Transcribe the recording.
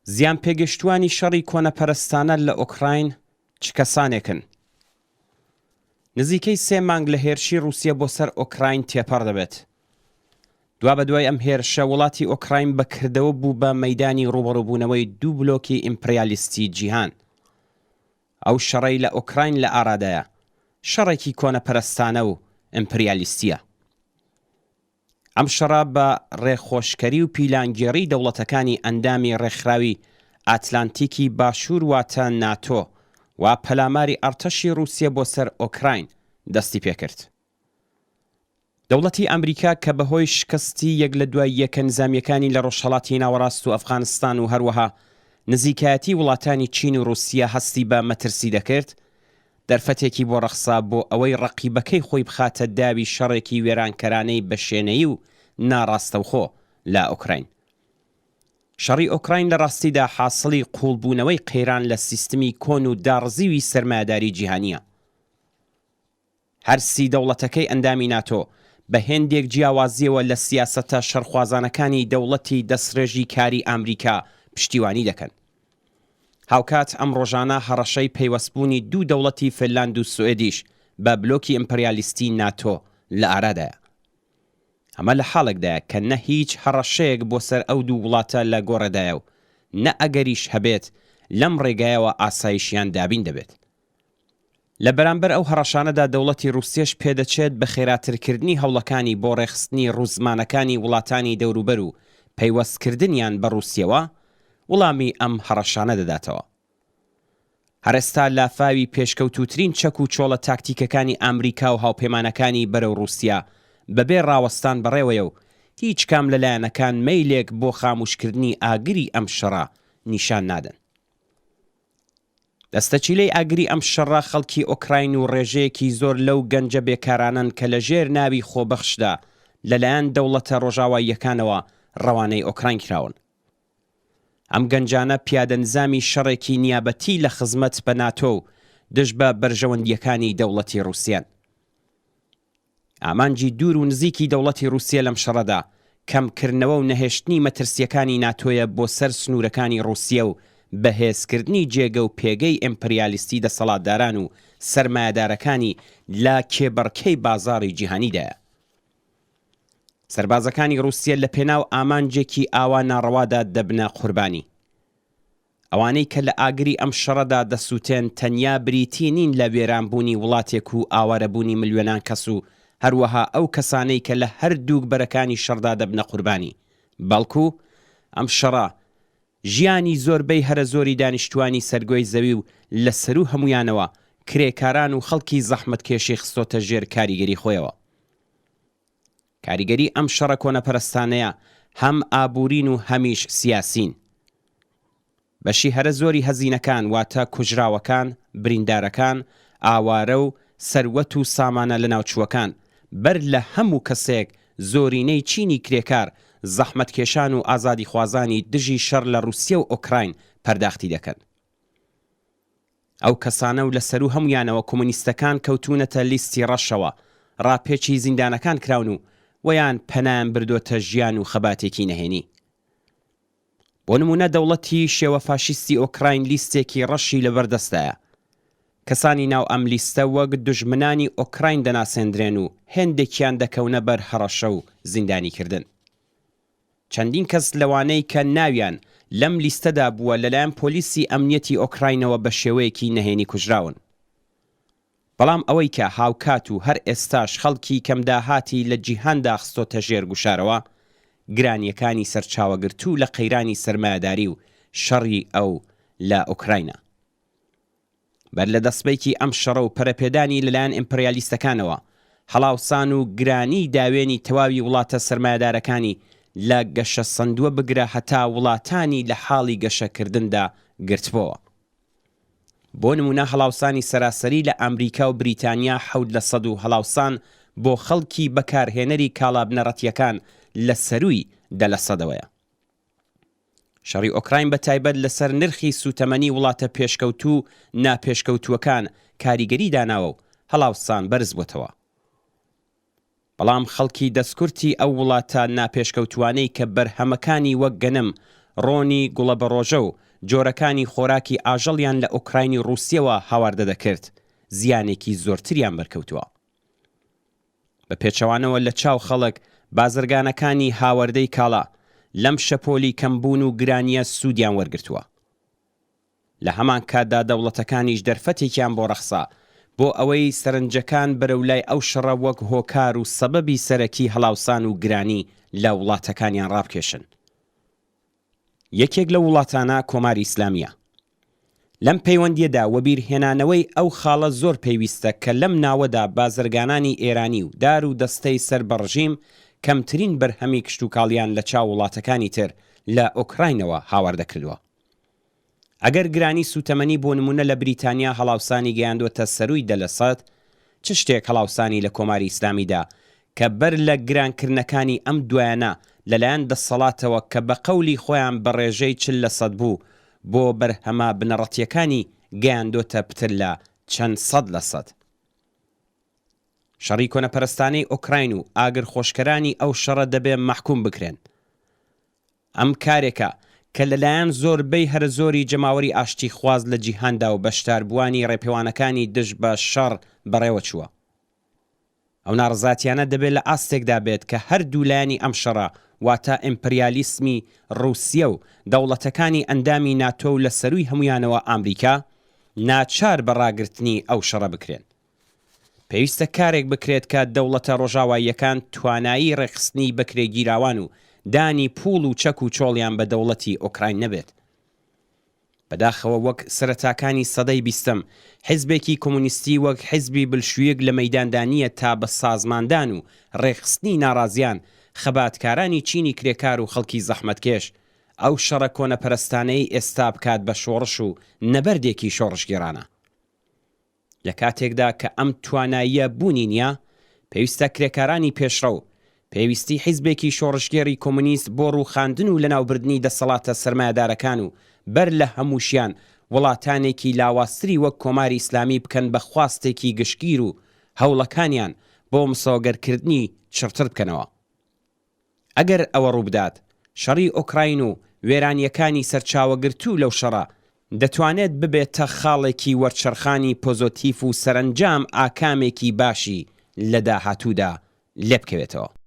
زیان پێگەشتوانی شەڕی کۆنەپەرستانە لە ئۆکراین چ کەسانێکن؟ نزیکەی 3 مانگ لە هێرشی رووسیا بۆ سەر ئۆکراین تێپەڕ دەبێت. دوا بە دوای ئەم هێرشە وڵاتی ئۆکراین بەکردەوە بوو بە مەیدانی ڕوبەڕووبوونەوەی دوو بلۆکی ئیمپریالیستی جیهان. ئەو شەڕەی لە ئۆکراین لە ئارادایە، شەڕێکی کۆنەپەرستانە و ئیمپریالیستیە. ئەم شەڕە بە ڕێخۆشکەری و پیلانگێڕی دەوڵەتەکانی ئەندامی ڕێکخراوی ئاتلانتیکی باشوور واتە ناتۆ و پەلاماری ئەرتەشی رووسیا بۆ سەر ئۆکراین دەستی پێکرد. دەوڵەتی ئەمریکا کە بەهۆی شکستی یەک لە دوای یەکە نزامیەکانی لە ڕۆژهەڵاتی ناوەڕاست و ئەفغانستان و هەروەها نزیکایەتی وڵاتانی چین و رووسیا هەستی بە مەترسی دەکرد، دەرفەتێکی بۆ ڕەخسا بۆ ئەوەی ڕەقیبەکەی خۆی بخاتە داوی شەڕێکی وێرانکەرانەی بەشێنەیی و ناڕاستەوخۆ لە ئۆکراین. شەڕی ئۆکراین لە ڕاستیدا حاصڵی قوڵبوونەوەی قەیران لە سیستمی کۆن و داڕزیوی سەرمایەداری جیهانیە. هەرسی دەوڵەتەکەی ئەندامی ناتۆ بە هێندێک جیاوازیەوە لە سیاسەتە شەرخوازانەکانی دەوڵەتی دەستڕێژی کاری ئەمریکا پشتیوانی دەکەن. هاوکات ئەم ڕۆژانە هەڕەشەی پەیوەستبوونی دوو دەوڵەتی فنلاند و سوئێدیش بە بلۆکی ئیمپریالیستی ناتۆ لە ئارادایە. ئەمە لە حاڵێکدایە کە نە هیچ هەڕەشەیەک بۆ سەر ئەو دوو وڵاتە لە گۆڕەدایە و نە ئەگەریش هەبێت لەم ڕێگایەوە ئاسایشیان دابین دەبێت. لە بەرامبەر ئەو هەڕەشانەدا دەوڵەتی رووسیاش پێدەچێت بە خێراترکردنی هەوڵەکانی بۆ ڕێخستنی ڕووزمانەکانی وڵاتانی دەوروبەر و پەیوەستکردنیان بە رووسیەوە وەڵامی ئەم هەڕەشانە دەداتەوە. هەرێستا لافاوی پێشکەوتوترین چەک و چۆڵە تاکتیکەکانی ئەمریکا و هاوپەیمانەکانی بەرەو رووسیا بەبێ ڕاوەستان بەڕێوەیە و هیچ کام لەلایەنەکان مەیلێک بۆ خاموشکردنی ئاگری ئەم شەڕە نیشان نادەن. دەستەچیلەی ئاگری ئەم شەڕە خەڵکی ئۆکراین و ڕێژەیەکی زۆر لەو گەنجە بێکارانن کە لە ژێر ناوی خۆبەخشدا لەلایەن دەوڵەتە ڕۆژاواییەکانەوە ڕەوانەی ئۆکراین کراون. ئەم گەنجانە پیادەنظامی شەڕێکی نیابەتی لە خزمەت بە ناتۆ و دژ بە بەرژەوەندیەکانی دەوڵەتی رووسیان. ئامانجی دوور و نزیکی دەوڵەتی رووسیا لەم شەڕەدا کەمکردنەوە و نەهێشتنی مەترسیەکانی ناتۆیە بۆ سەر سنوورەکانی رووسیا و بەهێزکردنی جێگە و پێگەی ئیمپریالیستی دەسەڵاتداران و سەرمایەدارەکانی لا کێبەڕکەی بازاڕی جیهانیدایە. سەربازەکانی رووسیا لە پێناو ئامانجێکی ئاوا ناڕەوادا دەبنە قوربانی. ئەوانەی کە لە ئاگری ئەم شەڕەدا دەسووتێن تەنیا بریتی نین لە وێرانبوونی وڵاتێک و ئاوارەبوونی ملیۆنان کەس و هەروەها ئەو کەسانەی کە لە هەردووک بەرەکانی شەڕدا دەبنە قوربانی، بەڵکو ئەم شەڕە ژیانی زۆربەی هەرە زۆری دانیشتوانی سەرگۆی زەوی و لە سەرو هەمویانەوە کرێکاران و خەڵکی زەحمەتکێشی خستۆتە ژێر کاریگەری خۆیەوە. کاریگەری ئەم شەڕە کۆنەپەرستانەیە هەم ئابوورین و هەمیش سیاسین. بەشی هەرە زۆری هەزینەکان واتە کوژراوەکان، بریندارەکان، ئاوارە و سەروەت و سامانە لە ناوچووەکان بەر لە هەموو کەسێک زۆرینەی چینی کرێکار، زەحمەتکێشان و ئازادی خوازانی دژی شەڕ لە رووسیا و ئۆکراین پەرداختی دەکەن. ئەو کەسانە و لە سەرو هەمویانەوە کۆمونیستەکان کەوتونەتە لیستی ڕەشەوە، ڕاپێکی زیندانەکان کراون و وەیان پەنایان بردۆتە ژیان و خەباتێکی نەهێنی. بۆ نمونە دەوڵەتی شێوە فاشیستی ئۆکراین لیستێکی ڕەشی لەبەردەستایە. کەسانی ناو ئەم لیستە وەک دوژمنانی ئۆکراین دەناسێندرێن و هێندێکیان دەکەونە بەر هەڕەشە و زیندانیکردن. چەندین کەس لەوانەی کە ناویان لەم لیستەدا بووە لەلایەن پۆلیسی ئەمنیەتی ئۆکراینەوە بە شێوەیەکی نەهێنی کوژراون. بەڵام ئەوەی کە هاوکات و هەر ئێستاش خەڵکی کەمداهاتی لە جیهاندا خستۆتە ژێر گوشارەوە گرانیەکانی سەرچاوەگرتوو لە قەیرانی سەرمایەداری و شەڕی ئەو لە ئۆکراینە. بەر لە دەستبەیکی ئەم شەڕە و پەرەپێدانی لەلایەن ئیمپریالیستەکانەوە هەڵاوسان و گرانی داوێنی تەواوی وڵاتە سەرمایەدارەکانی لە گەشە سندووە بگرە هەتا وڵاتانی لە حاڵی گەشەکردندا گرتبەوە. بۆ نمونە هەڵاوسانی سەراسەری لە ئەمریکا و بریتانیا 7% و هەڵاوسان بۆ خەڵکی بەکارهێنەری کاڵابنەڕەتیەکان لە سەرووی 10%. شەڕی ئۆکراین بە تایبەت لەسەر نرخی سوتەمەنی وڵاتە پێشکەوتوو ناپێشکەوتووەکان کاریگەری داناوە و هەڵاوسان بەرز بووتەوە. بەڵام خەڵکی دەستکورتی ئەو وڵاتە ناپێشکەوتوانەی کە بەرهەمەکانی وەک گەنم، ڕۆنی گوڵەبەڕۆژە و جۆرەکانی خۆراکی ئاژەڵیان لە ئۆکراینی ڕووسیەوە هاواردە دەکرد زیانێکی زۆرتریان بەرکەوتووە. بە پێچەوانەوە لە چاو خەڵک بازرگانەکانی هاوردەی کاڵا لەم شەپۆلی کەمبوون و گرانیە سوودیان وەرگرتووە. لە هەمان کاتدا دەوڵەتەکانیش دەرفەتێکیان بۆ ڕەخسا بۆ ئەوەی سەرنجەکان بەرەولای ئەو شەڕە وەک هۆکار و سەبەبی سەرەکی هەڵاوسان و گرانی لە وڵاتەکانیان ڕابکێشن. یەکێک لە وڵاتانە کۆماری ئیسلامیە. لەم پەیوەندیەدا وەبیرهێنانەوەی ئەو خاڵە زۆر پێویستە کە لەم ناوەدا بازرگانانی ئێرانی و دار و دەستەی سەر بە ڕژیم کەمترین بەرهەمی کشتتوکاڵیان لە چاو وڵاتەکانی تر لە ئۆکراینەوە هاواردەکردووە. ئەگەر گرانی سوتەمەنی بۆ نمونە لە بریتانیا هەڵاوسانی گەیاندوتە سەرووی دەلەسەد، چ شتێک هەڵاوسانی لە کۆماری ئیسلامیدا کە بەر لە گرانکردنەکانی ئەم دوایانە لەلایەن دەسەڵاتەوە کە بە قەولی خۆیان بە ڕێژەی 40% بوو بۆ بەرهەمە بنەڕەتیەکانی گەیاندۆتە پتر لە چەند 100%. شەڕی کۆنەپەرستانەی ئۆکراین و ئاگر خۆشکەرانی ئەو شەڕە دەبێ مەحکوم بکرێن. ئەم کارێکە کە لەلایەن زۆربەی هەرە زۆری جەماوەری ئاشتی خواز لە جیهاندا و بەشداربووانی ڕێپێوانەکانی دژ بە شەڕ بەڕێوە چووە. ئەو ناڕزاتیانە دەبێت لە ئاستێکدا بێت کە هەردوو لایەنی ئەم شەڕە واتە ئیمپریالیسمی ڕووسیە و دەوڵەتەکانی ئەندامی ناتۆ و لە سەرووی هەمویانەوە ئامریکا ناچار بە ڕاگررتنی ئەو شەڕە بکرێن. پێویستە کارێک بکرێت کە دەوڵەتە ڕۆژاواییەکان توانایی ڕێخستنی بەکرێگیراوان و دانی پوڵ و چەک و چۆڵیان بە دەوڵەتی ئۆکراین نەبێت. بەداخەوە وەک سەرەتاکانی سەدەی 20م حیزبێکی کۆمونیستی وەک حیزبی بلشویەک لە مەیداندانیە تا بە سازماندان و ڕێخستنی ناڕازیان خەباتکارانی چینی کرێکار و خەڵکی زەحمەتکێش ئەو شەڕە کۆنەپەرستانەی ئێستا بکات بە شۆڕش و نەبەردێکی شۆڕشگێرانە. لە کاتێکدا کە ئەم تواناییە بوونی نییە، پێویستە کرێکارانی پێشڕە و پێویستی حیزبێکی شۆڕشگێری کۆمونیست بۆ ڕووخاندن و لەناوبردنی دەسەڵاتە سەرمایەدارەکان و بەر لە هەمووشیان وڵاتانێکی لاواستری وەک کۆماری ئیسلامی بکەن بە خواستێکی گشتگیر و هەوڵەکانیان بۆ مسۆگەرکردنی چڕتر بکەنەوە. ئەگەر ئەوە ڕووبدات، شەڕی ئۆکراین و وێرانیەکانی سەرچاوەگرتوو لەو شەڕە دەتوانێت ببێتە خاڵێکی وەرچەرخانی پۆزۆتیف و سەرنجام ئاکامێکی باشی لە داهاتوودا لێ بکەوێتەوە.